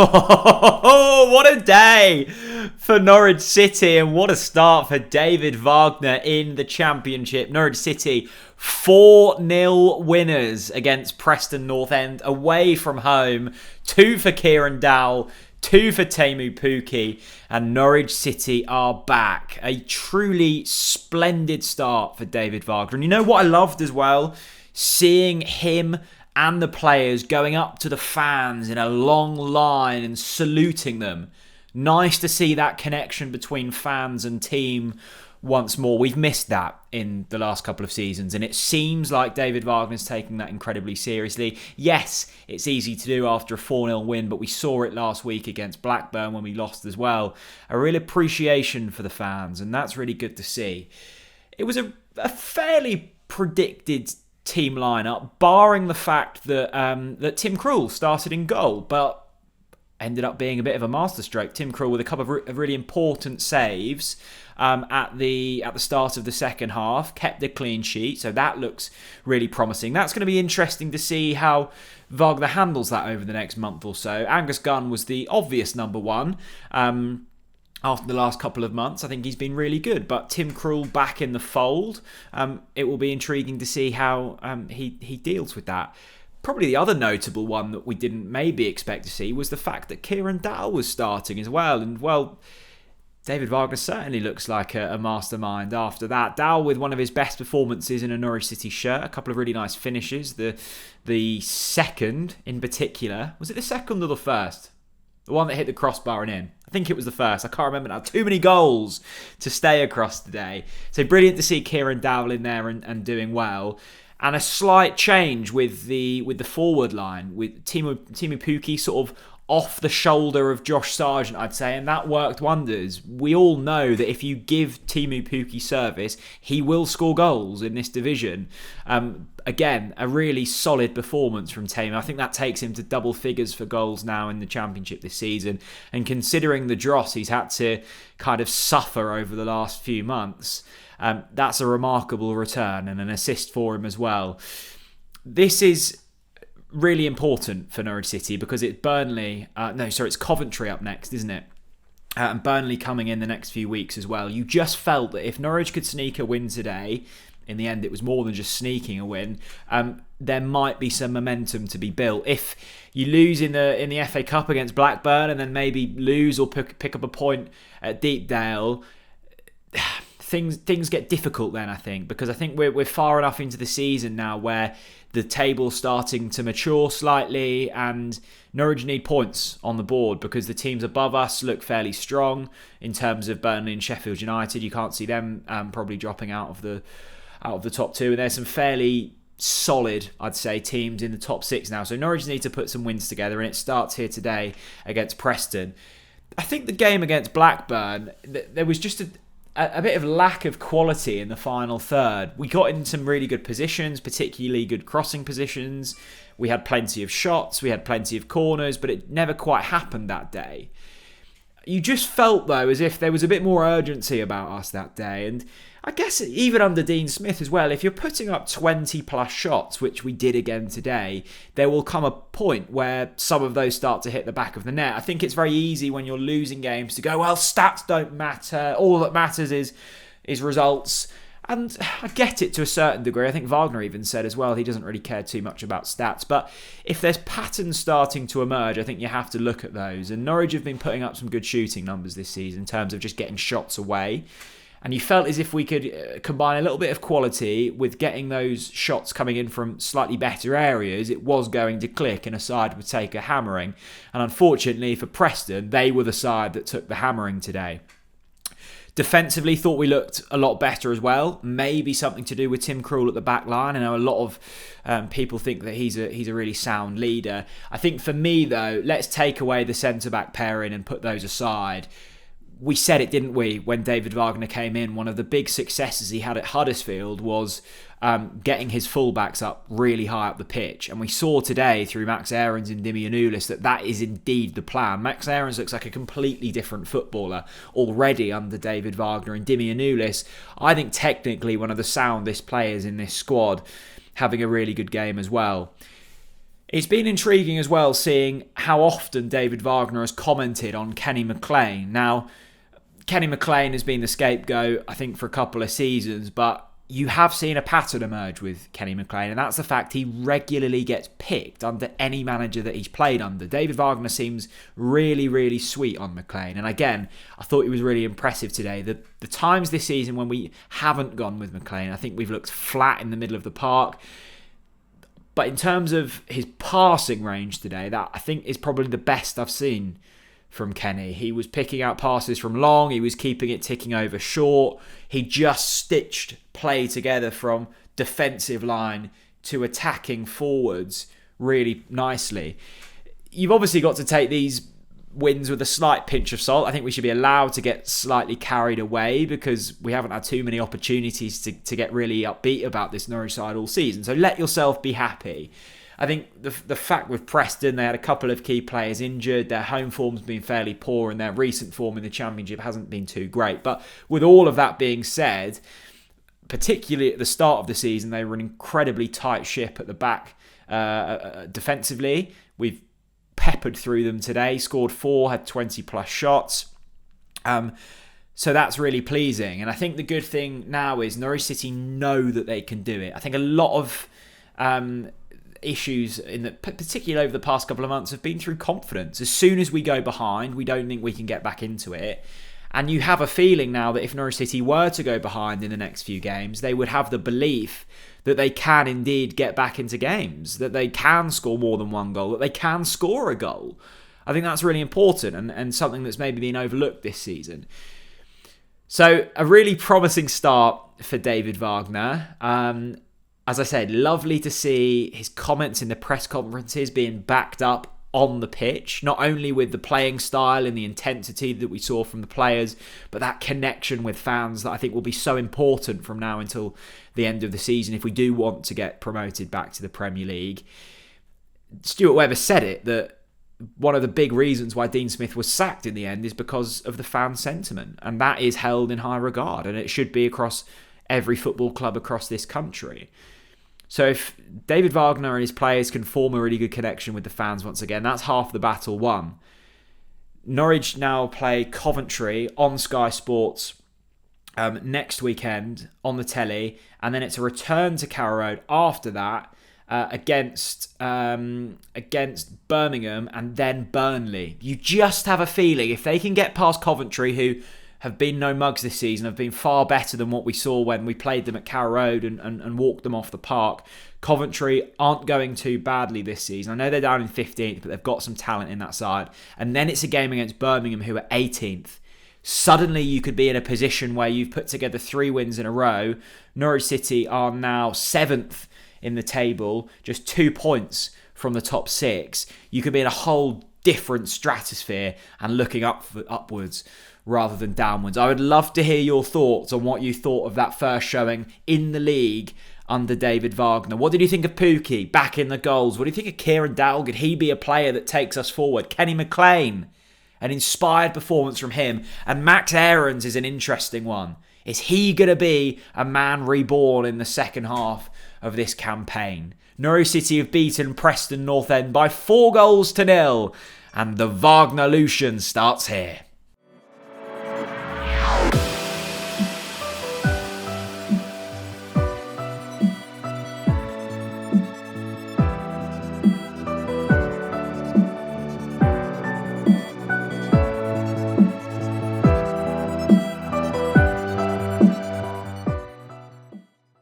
Oh, what a day for Norwich City, and what a start for David Wagner in the Championship. Norwich City 4-0 winners against Preston North End away from home. 2 for Kieran, Dowell, 2 for Teemu, Pukki, and Norwich City are back. A truly splendid start for David Wagner. And you know what I loved as well? Seeing him and the players going up to the fans in a long line and saluting them. Nice to see that connection between fans and team once more. We've missed that in the last couple of seasons, and it seems like David Wagner's taking that incredibly seriously. Yes, it's easy to do after a 4-0 win, but we saw it last week against Blackburn when we lost as well. A real appreciation for the fans, and that's really good to see. It was a fairly predicted team lineup, barring the fact that that Tim Krul started in goal, but ended up being a bit of a masterstroke. Tim Krul with a couple of really important saves at the start of the second half, kept a clean sheet, so that looks really promising. That's going to be interesting to see how Wagner handles that over the next month or so. Angus Gunn was the obvious number one. After the last couple of months, I think he's been really good. But Tim Krul back in the fold, it will be intriguing to see how he deals with that. Probably the other notable one that we didn't maybe expect to see was the fact that Kieran Dowell was starting as well. And, well, David Wagner certainly looks like a mastermind after that. Dowell with one of his best performances in a Norwich City shirt. A couple of really nice finishes. The second in particular. Was it the second or the first? The one that hit the crossbar and in. I think it was the first. I can't remember now. Too many goals to stay across today. So brilliant to see Kieran Dowell in there and doing well. And a slight change with the forward line, with Teemu Pukki sort of off the shoulder of Josh Sargent, I'd say, and that worked wonders. We all know that if you give Teemu Pukki service, he will score goals in this division. Again, a really solid performance from Teemu. I think that takes him to double figures for goals now in the Championship this season. And considering the dross he's had to kind of suffer over the last few months, that's a remarkable return, and an assist for him as well. This is really important for Norwich City because it's it's Coventry up next, isn't it? And Burnley coming in the next few weeks as well. You just felt that if Norwich could sneak a win today, in the end it was more than just sneaking a win, there might be some momentum to be built. If you lose in the FA Cup against Blackburn and then maybe lose or pick up a point at Deepdale, things get difficult then, I think, because I think we're far enough into the season now where the table's starting to mature slightly, and Norwich need points on the board because the teams above us look fairly strong in terms of Burnley and Sheffield United. You can't see them probably dropping out of the top two, and there's some fairly solid, I'd say, teams in the top six now. So Norwich need to put some wins together, and it starts here today against Preston. I think the game against Blackburn, there was just a bit of lack of quality in the final third. We got in some really good positions, particularly good crossing positions. We had plenty of shots, we had plenty of corners, but it never quite happened that day. You just felt, though, as if there was a bit more urgency about us that day. And I guess even under Dean Smith as well, if you're putting up 20 plus shots, which we did again today, there will come a point where some of those start to hit the back of the net. I think it's very easy when you're losing games to go, well, stats don't matter. All that matters is results. And I get it to a certain degree. I think Wagner even said as well he doesn't really care too much about stats. But if there's patterns starting to emerge, I think you have to look at those. And Norwich have been putting up some good shooting numbers this season in terms of just getting shots away. And you felt as if we could combine a little bit of quality with getting those shots coming in from slightly better areas. It was going to click and a side would take a hammering. And unfortunately for Preston, they were the side that took the hammering today. Defensively, thought we looked a lot better as well. Maybe something to do with Tim Krul at the back line. I know a lot of people think that he's a really sound leader. I think for me, though, let's take away the centre-back pairing and put those aside. We said it, didn't we, when David Wagner came in? One of the big successes he had at Huddersfield was getting his fullbacks up really high up the pitch. And we saw today through Max Aarons and Dimitri that is indeed the plan. Max Aarons looks like a completely different footballer already under David Wagner. And Dimitri, I think technically one of the soundest players in this squad, having a really good game as well. It's been intriguing as well seeing how often David Wagner has commented on Kenny McLean. Now, Kenny McLean has been the scapegoat, I think, for a couple of seasons, but you have seen a pattern emerge with Kenny McLean, and that's the fact he regularly gets picked under any manager that he's played under. David Wagner seems really, really sweet on McLean, and again, I thought he was really impressive today. The times this season when we haven't gone with McLean, I think we've looked flat in the middle of the park. But in terms of his passing range today, that I think is probably the best I've seen from Kenny. He was picking out passes from long. He was keeping it ticking over short. He just stitched play together from defensive line to attacking forwards really nicely. You've obviously got to take these wins with a slight pinch of salt. I think we should be allowed to get slightly carried away because we haven't had too many opportunities to get really upbeat about this Norwich side all season. So let yourself be happy. I think the fact with Preston, they had a couple of key players injured. Their home form's been fairly poor and their recent form in the Championship hasn't been too great. But with all of that being said, particularly at the start of the season, they were an incredibly tight ship at the back defensively. We've peppered through them today, scored 4, had 20 plus shots. So that's really pleasing. And I think the good thing now is Norwich City know that they can do it. I think a lot of issues, particularly over the past couple of months, have been through confidence. As soon as we go behind, we don't think we can get back into it. And you have a feeling now that if Norwich City were to go behind in the next few games, they would have the belief that they can indeed get back into games, that they can score more than one goal, that they can score a goal. I think that's really important and something that's maybe been overlooked this season. So a really promising start for David Wagner. As I said, lovely to see his comments in the press conferences being backed up on the pitch, not only with the playing style and the intensity that we saw from the players, but that connection with fans that I think will be so important from now until the end of the season if we do want to get promoted back to the Premier League. Stuart Webber said it, that one of the big reasons why Dean Smith was sacked in the end is because of the fan sentiment, and that is held in high regard, and it should be across every football club across this country. So if David Wagner and his players can form a really good connection with the fans once again, that's half the battle won. Norwich now play Coventry on Sky Sports next weekend on the telly, and then it's a return to Carrow Road after that against Birmingham and then Burnley. You just have a feeling if they can get past Coventry, who have been no mugs this season, have been far better than what we saw when we played them at Carrow Road and walked them off the park. Coventry aren't going too badly this season. I know they're down in 15th, but they've got some talent in that side. And then it's a game against Birmingham, who are 18th. Suddenly you could be in a position where you've put together 3 wins in a row. Norwich City are now 7th in the table, just 2 points from the top 6. You could be in a whole different stratosphere and looking upwards rather than downwards. I would love to hear your thoughts on what you thought of that first showing in the league under David Wagner. What did you think of Pukki back in the goals? What do you think of Kieran Dowell? Could he be a player that takes us forward? Kenny McLean, an inspired performance from him. And Max Aarons is an interesting one. Is he going to be a man reborn in the second half of this campaign? Norwich City have beaten Preston North End by 4 goals to 0. And the Wagner-lution starts here.